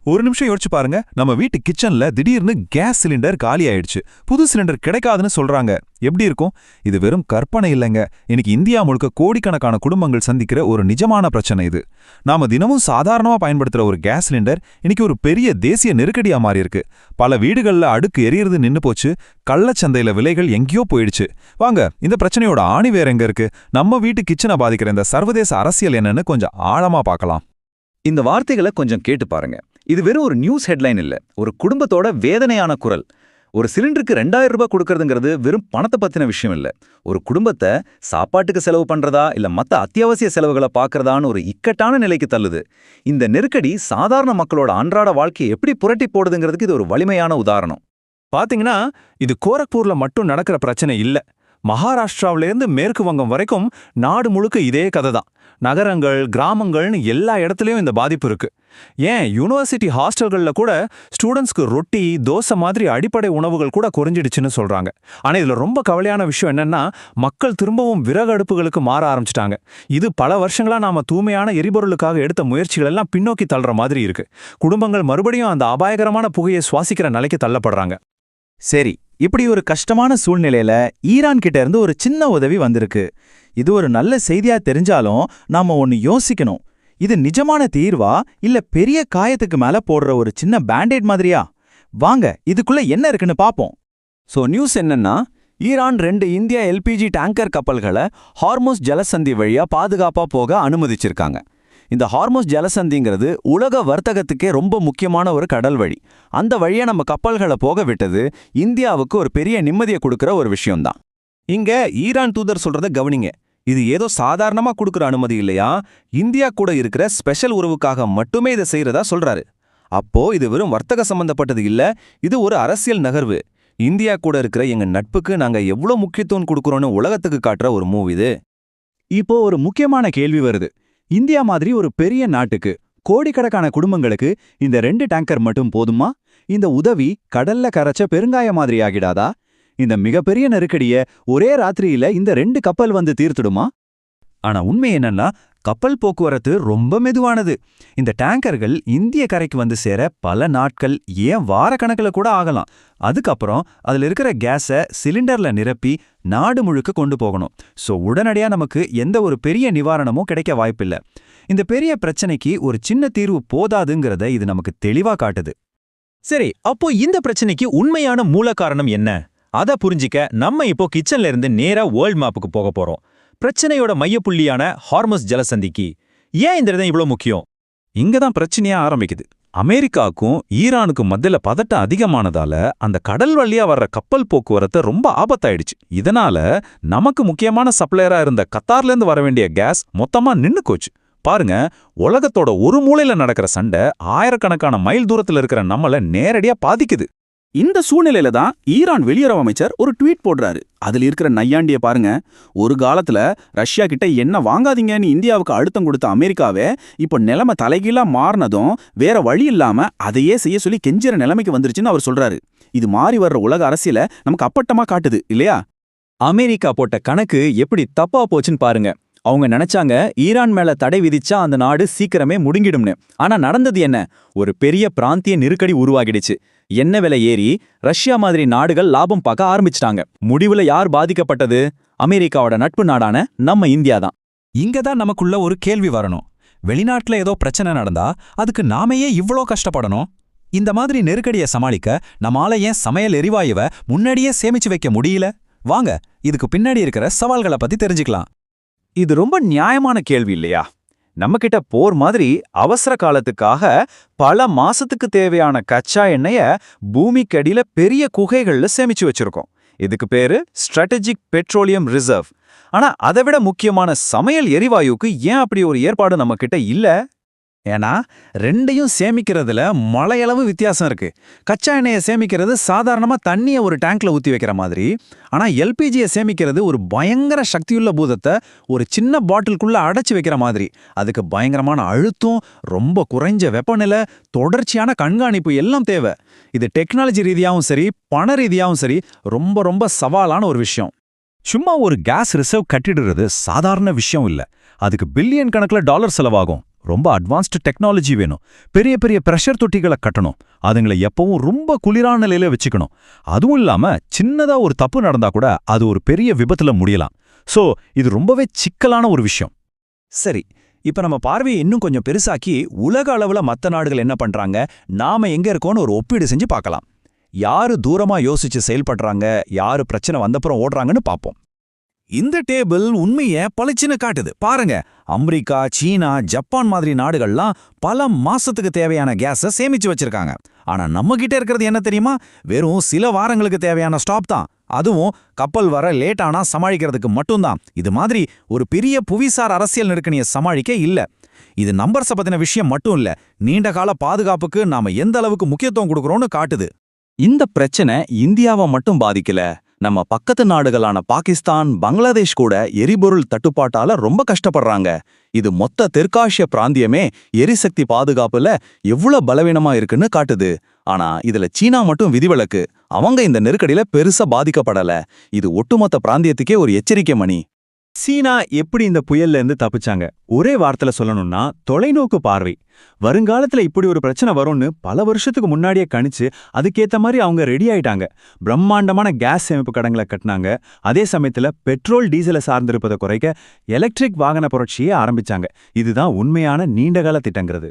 ஒரு நிமிஷம் யோசிச்சு பாருங்க, நம்ம வீட்டு கிச்சன்ல திடீர்னு கேஸ் சிலிண்டர் காலி ஆயிடுச்சு. புது சிலிண்டர் கிடைக்காதுன்னு சொல்றாங்க. எப்படி இருக்கும்? இது வெறும் கற்பனை இல்லைங்க. இன்னைக்கு இந்தியா முழுக்க கோடிக்கணக்கான குடும்பங்கள் சந்திக்கிற ஒரு நிஜமான பிரச்சனை இது. நாம தினமும் சாதாரணமா பயன்படுத்துற ஒரு கேஸ் சிலிண்டர் இன்னைக்கு ஒரு பெரிய தேசிய நெருக்கடியா மாறி இருக்கு. பல வீடுகள்ல அடுக்கு எரியறது நின்னு போச்சு. கள்ளச்சந்தையில விலைகள் எங்கேயோ போயிடுச்சு. வாங்க, இந்த பிரச்சனையோட ஆணி வேற எங்க இருக்கு, நம்ம வீட்டு கிச்சனை பாதிக்கிற இந்த சர்வதேச அரசியல் என்னன்னு கொஞ்சம் ஆழமா பார்க்கலாம். இந்த வார்த்தைகளை கொஞ்சம் கேட்டு பாருங்க. இது வெறும் ஒரு நியூஸ் ஹெட்லைன் இல்ல, ஒரு குடும்பத்தோட வேதனையான குரல். ஒரு சிலிண்டருக்கு 2000 ரூபாய் கொடுக்கறதுங்கிறது வெறும் பணத்தை பத்தின விஷயம் இல்ல. ஒரு குடும்பத்தை சாப்பாட்டுக்கு செலவு பண்றதா இல்ல மத்த அத்தியாவசிய செலவுகளை பார்க்கறதான்னு ஒரு இக்கட்டான நிலைக்கு தள்ளுது. இந்த நெருக்கடி சாதாரண மக்களோட அன்றாட வாழ்க்கையை எப்படி புரட்டி போடுதுங்கிறதுக்கு இது ஒரு வலிமையான உதாரணம். பாத்தீங்கன்னா, இது கோரக்பூர்ல மட்டும் நடக்கிற பிரச்சனை இல்ல. மகாராஷ்டிராவிலேருந்து மேற்கு வங்கம் வரைக்கும் நாடு முழுக்க இதே கதை தான். நகரங்கள், கிராமங்கள்னு எல்லா இடத்துலயும் இந்த பாதிப்பு இருக்கு. ஏன், யூனிவர்சிட்டி ஹாஸ்டல்கள்ல கூட ஸ்டூடெண்ட்ஸ்க்கு ரொட்டி, தோசை மாதிரி அடிப்படை உணவுகள் கூட குறைஞ்சிடுச்சுன்னு சொல்றாங்க. ஆனா இதுல ரொம்ப கவலையான விஷயம் என்னன்னா, மக்கள் திரும்பவும் விறகு அடுப்புகளுக்கு மாற ஆரம்பிச்சிட்டாங்க. இது பல வருஷங்களா நாம தூய்மையான எரிபொருளுக்காக எடுத்த முயற்சிகள் எல்லாம் பின்னோக்கி தள்ளுற மாதிரி இருக்கு. குடும்பங்கள் மறுபடியும் அந்த அபாயகரமான புகையை சுவாசிக்கிற நிலைக்கு தள்ளப்படுறாங்க. சரி, இப்படி ஒரு கஷ்டமான சூழ்நிலையில ஈரான் கிட்ட இருந்து ஒரு சின்ன உதவி வந்திருக்கு. இது ஒரு நல்ல செய்தியா தெரிஞ்சாலும் நாம ஒன்னு யோசிக்கணும். இது நிஜமான தீர்வா இல்ல பெரிய காயத்துக்கு மேல போடுற ஒரு சின்ன பேண்டேட் மாதிரியா? வாங்க, இதுக்குள்ள என்ன இருக்குன்னு பாப்போம். நியூஸ் என்னன்னா, ஈரான் 2 இந்தியா எல்பிஜி டேங்கர் கப்பல்களை ஹார்முஸ் ஜலசந்தி வழியா பாதுகாப்பா போக அனுமதிச்சிருக்காங்க. இந்த ஹார்முஸ் ஜலசந்திங்கிறது உலக வர்த்தகத்துக்கே ரொம்ப முக்கியமான ஒரு கடல் வழி. அந்த வழியா நம்ம கப்பல்களை போக விட்டது இந்தியாவுக்கு ஒரு பெரிய நிம்மதியை கொடுக்கிற ஒரு விஷயம்தான். இங்க ஈரான் தூதர் சொல்றத கவனிங்க. இது ஏதோ சாதாரணமா கொடுக்கிற அனுமதி இல்லையா, இந்தியா கூட இருக்கிற ஸ்பெஷல் உறவுக்காக மட்டுமே இதை செய்யறதா சொல்றாரு. அப்போ இது வெறும் வர்த்தக சம்பந்தப்பட்டது இல்ல, இது ஒரு அரசியல் நகர்வு. இந்தியா கூட இருக்கிற எங்க நட்புக்கு நாங்க எவ்வளவு முக்கியத்துவம் கொடுக்கறோம்னு உலகத்துக்கு காட்டுற ஒரு மூவ் இது. இப்போ ஒரு முக்கியமான கேள்வி வருது. இந்தியா மாதிரி ஒரு பெரிய நாட்டுக்கு, கோடிக்கணக்கான குடும்பங்களுக்கு இந்த 2 டேங்கர் மட்டும் போதுமா? இந்த உதவி கடல்ல கரைச்ச பெருங்காய மாதிரி ஆகிடாதா? இந்த மிகப்பெரிய நெருக்கடிய ஒரே ராத்திரியில இந்த 2 கப்பல் வந்து தீர்த்துடுமா? ஆனா உண்மை என்னன்னா, கப்பல் போக்குவரத்து ரொம்ப மெதுவானது. இந்த டேங்கர்கள் இந்திய கரைக்கு வந்து சேர பல நாட்கள், ஏன் வாரக்கணக்கில் கூட ஆகலாம். அதுக்கப்புறம் அதுல இருக்கிற கேஸை சிலிண்டர்ல நிரப்பி நாடு முழுக்க கொண்டு போகணும். உடனடியா நமக்கு எந்த ஒரு பெரிய நிவாரணமும் கிடைக்க வாய்ப்பில்லை. இந்த பெரிய பிரச்சனைக்கு ஒரு சின்ன தீர்வு போதாதுங்கிறத இது நமக்கு தெளிவா காட்டுது. சரி, அப்போ இந்த பிரச்சனைக்கு உண்மையான மூல காரணம் என்ன? அத புரிஞ்சிக்க நம்ம இப்போ கிச்சன்ல இருந்து நேரா வேர்ல்ட் மேப்புக்கு போக போறோம். பிரச்சனையோட மையப்புள்ளியான ஹார்முஸ் ஜலசந்திக்கு. ஏன் இந்த இடம் இவ்வளவு முக்கியம்? இங்கதான் பிரச்சனையா ஆரம்பிக்குது. அமெரிக்காவுக்கும் ஈரானுக்கும் மத்தியில பதட்டம் அதிகமானதால அந்த கடல் வழியா வர்ற கப்பல் போக்குவரத்து ரொம்ப ஆபத்தாயிடுச்சு. இதனால நமக்கு முக்கியமான சப்ளையரா இருந்த கத்தார்லேருந்து வர வேண்டிய கேஸ் மொத்தமா நின்னு போச்சு. பாருங்க, உலகத்தோட ஒரு மூலையில நடக்கிற சண்டை ஆயிரக்கணக்கான மைல் தூரத்துல இருக்கிற நம்மள நேரடியா பாதிக்குது. இந்த சூழ்நிலையில தான் ஈரான் வெளியுறவு அமைச்சர் ஒரு ட்வீட் போடுறாரு. அதுல இருக்கிற நையாண்டிய பாருங்க. ஒரு காலத்துல ரஷ்யா கிட்ட என்ன வாங்காதீங்கன்னு இந்தியாவுக்கு அழுத்தம் கொடுத்த அமெரிக்காவே இப்போ நிலைமை தலைகீழா மாறினதும் வேற வழி இல்லாம அதையே செய்ய சொல்லி கெஞ்சிற நிலைமைக்கு வந்துருச்சுன்னு அவர் சொல்றாரு. இது மாறி வர்ற உலக அரசியல நமக்கு அப்பட்டமா காட்டுது இல்லையா? அமெரிக்கா போட்ட கணக்கு எப்படி தப்பா போச்சுன்னு பாருங்க. அவங்க நினைச்சாங்க ஈரான் மேல தடை விதிச்சா அந்த நாடு சீக்கிரமே முடுங்கிடும்னு. ஆனா நடந்தது என்ன? ஒரு பெரிய பிராந்திய நெருக்கடி உருவாகிடுச்சு. எண்ணெய் விலை ஏறி ரஷ்யா மாதிரி நாடுகள் லாபம் பார்க்க ஆரம்பிச்சிட்டாங்க. முடிவுல யார் பாதிக்கப்பட்டது? அமெரிக்காவோட நட்பு நாடான நம்ம இந்தியா தான். இங்கதான் நமக்குள்ள ஒரு கேள்வி வரணும். வெளிநாட்டுல ஏதோ பிரச்சனை நடந்தா அதுக்கு நாமையே இவ்ளோ கஷ்டப்படணும்? இந்த மாதிரி நெருக்கடியை சமாளிக்க நம்மால ஏன் சமையல் எரிவாயுவை முன்னாடியே சேமிச்சு வைக்க முடியல? வாங்க, இதுக்கு பின்னாடி இருக்கிற சவால்களை பத்தி தெரிஞ்சுக்கலாம். இது ரொம்ப நியாயமான கேள்வி இல்லையா? நம்மகிட்ட போர் மாதிரி அவசர காலத்துக்காக பல மாசத்துக்கு தேவையான கச்சா எண்ணெய பூமிக்கடியில பெரிய குகைகள்ல சேமிச்சு வச்சிருக்கோம். இதுக்கு பேரு ஸ்ட்ராட்டஜிக் பெட்ரோலியம் ரிசர்வ். ஆனா அதை விட முக்கியமான சமையல் எரிவாயுக்கு ஏன் அப்படி ஒரு ஏற்பாடு நம்ம கிட்ட இல்ல? ஏன்னா ரெண்டையும் சேமிக்கிறதுல மலையளவு வித்தியாசம் இருக்கு. கச்சா எண்ணெயை சேமிக்கிறது சாதாரணமா தண்ணியை ஒரு டேங்க்ல ஊத்தி வைக்கிற மாதிரி. ஆனா எல்பிஜியை சேமிக்கிறது ஒரு பயங்கர சக்தியுள்ள பூதத்தை ஒரு சின்ன பாட்டிலுக்குள்ள அடைச்சு வைக்கிற மாதிரி. அதுக்கு பயங்கரமான அழுத்தம், ரொம்ப குறைஞ்ச வெப்பநிலை, தொடர்ச்சியான கண்காணிப்பு எல்லாம் தேவை. இது டெக்னாலஜி ரீதியாகவும் சரி, பண ரீதியாகவும் சரி ரொம்ப ரொம்ப சவாலான ஒரு விஷயம். சும்மா ஒரு கேஸ் ரிசர்வ் கட்டிடுறது சாதாரண விஷயம் இல்ல. அதுக்கு பில்லியன் கணக்குல டாலர் செலவாகும். ரொம்ப அட்வான்ஸ்டு டெக்னாலஜி வேணும். பெரிய பெரிய பிரஷர் தொட்டிகளை கட்டணும். அதுங்களை எப்பவும் ரொம்ப குளிரான நிலையில வச்சுக்கணும். அதுவும் இல்லாம சின்னதா ஒரு தப்பு நடந்தா கூட அது ஒரு பெரிய விபத்துல முடியலாம். சோ இது ரொம்பவே சிக்கலான ஒரு விஷயம். சரி, இப்ப நம்ம பார்வையை இன்னும் கொஞ்சம் பெருசாக்கி உலக அளவுல மத்த நாடுகள் என்ன பண்றாங்க, நாம எங்க இருக்கோம்னு ஒரு ஒப்பீடு செஞ்சு பார்க்கலாம். யாரு தூரமா யோசிச்சு செயல்படுறாங்க, யாரு பிரச்சனை வந்தப்புறம் ஓடுறாங்கன்னு பார்ப்போம். இந்த டேபிள் உண்மைய பளிச்சுன்னு காட்டுது. பாருங்க, அமெரிக்கா, சீனா, ஜப்பான் மாதிரி நாடுகள்லாம் பல மாசத்துக்கு தேவையான கேஸை சேமிச்சு வச்சிருக்காங்க. ஆனா நம்ம கிட்ட இருக்கிறது என்ன தெரியுமா? வெறும் சில வாரங்களுக்கு தேவையான ஸ்டாப் தான். அதுவும் கப்பல் வர லேட் ஆனா சமாளிக்கிறதுக்கு மட்டும்தான். இது மாதிரி ஒரு பெரிய புவிசார் அரசியல் நெருக்கடியை சமாளிக்க இல்ல. இது நம்பர்ஸை பத்தின விஷயம் மட்டும் இல்ல, நீண்ட கால பாதுகாப்புக்கு நாம எந்த அளவுக்கு முக்கியத்துவம் கொடுக்கறோம்னு காட்டுது. இந்த பிரச்சனை இந்தியாவை மட்டும் பாதிக்கல. நம்ம பக்கத்து நாடுகளான பாகிஸ்தான், பங்களாதேஷ் கூட எரிபொருள் தட்டுப்பாட்டால ரொம்ப கஷ்டப்படுறாங்க. இது மொத்த தெற்காசிய பிராந்தியமே எரிசக்தி பாதுகாப்புல எவ்வளவு பலவீனமா இருக்குன்னு காட்டுது. ஆனா இதுல சீனா மட்டும் விதிவிலக்கு. அவங்க இந்த நெருக்கடியில பெருசா பாதிக்கப்படல. இது ஒட்டுமொத்த பிராந்தியத்துக்கே ஒரு எச்சரிக்கை மணி. சீனா எப்படி இந்த புயல்ல இருந்து தப்பிச்சாங்க? ஒரே வார்த்தையில சொல்லணும்னா தொலைநோக்கு பார்வை. வருங்காலத்துல இப்படி ஒரு பிரச்சனை வரும்னு பல வருஷத்துக்கு முன்னாடியே கணிச்சு அதுக்கேத்த மாதிரி அவங்க ரெடி ஆயிட்டாங்க. பிரம்மாண்டமான கேஸ் சேமிப்பு கடங்களை கட்டினாங்க. அதே சமயத்துல பெட்ரோல் டீசலை சார்ந்திருப்பதை குறைக்க எலக்ட்ரிக் வாகன புரட்சியை ஆரம்பிச்சாங்க. இதுதான் உண்மையான நீண்டகால திட்டங்கிறது.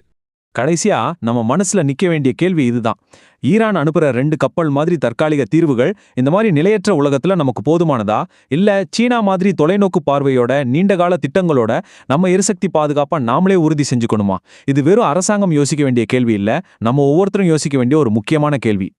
கடைசியா நம்ம மனசுல நிக்க வேண்டிய கேள்வி இதுதான். ஈரான் அனுப்புற 2 கப்பல் மாதிரி தற்காலிக தீர்வுகள் இந்த மாதிரி நிலையற்ற உலகத்துல நமக்கு போதுமானதா? இல்ல சீனா மாதிரி தொலைநோக்கு பார்வையோட நீண்டகால திட்டங்களோட நம்ம எரிசக்தி பாதுகாப்பா நாமளே உறுதி செஞ்சுக்கணுமா? இது வெறும் அரசாங்கம் யோசிக்க வேண்டிய கேள்வி இல்ல, நம்ம ஒவ்வொருத்தரும் யோசிக்க வேண்டிய ஒரு முக்கியமான கேள்வி.